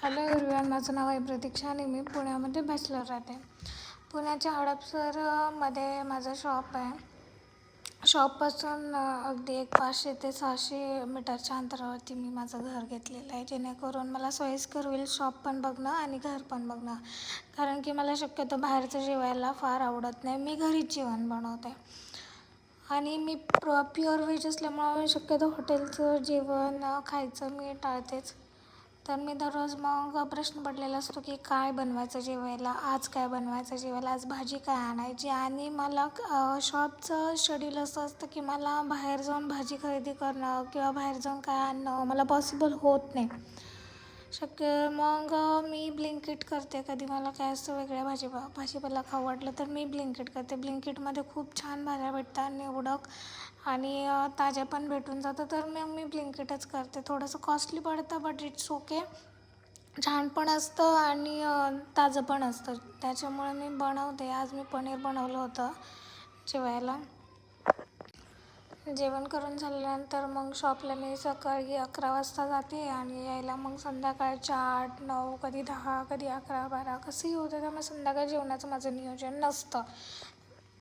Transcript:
Hello everyone, माझं नाव आहे प्रतीक्षा आणि मी पुण्यामध्ये बॅचलर राहते. पुण्याच्या हडपसरमध्ये माझं शॉप आहे. शॉपपासून अगदी 500 ते 600 मीटरच्या अंतरावरती मी माझं घर घेतलेलं आहे, जेणेकरून मला सोयीस्कर होईल शॉप पण बघणं आणि घर पण बघणं. कारण की मला शक्यतो बाहेरचं जेवायला फार आवडत नाही. मी घरीच जेवण बनवते आणि मी प्युअर व्हेज असल्यामुळे शक्यतो हॉटेलचं जेवण खायचं मी टाळतेच. तर मी दररोज मग प्रश्न पडलेला असतो की काय बनवायचं जेवायला, आज काय बनवायचं जेवायला, आज भाजी काय आणायची. आणि मला शॉपचं शेड्यूल असं असतं की मला बाहेर जाऊन भाजी खरेदी करणं किंवा बाहेर जाऊन काय आणणं मला पॉसिबल होत नाही. मग मी ब्लिंकिट करते. कधी मला काय असं वेगळ्या भाजीपाला खाऊ वाटलं तर मी ब्लिंकिट करते. ब्लिंकिटमध्ये खूप छान भाज्या भेटतात, निवडक आणि ताज्या पण भेटून जातं. तर मग मी ब्लिंकिटच करते. थोडंसं कॉस्टली पडतं बट इट्स ओके. छान पण असतं आणि ताजं पण असतं, त्याच्यामुळे मी बनवते. आज मी पनीर बनवलं होतं जेवायला. जेवण करून झाल्यानंतर मग शॉपला मी सकाळी 11 वाजता जाते आणि यायला मग संध्याकाळच्या 8, 9, कधी 10, कधी 11, 12 कसंही होतं. त्यामुळे संध्याकाळी जेवणाचं माझं नियोजन नसतं.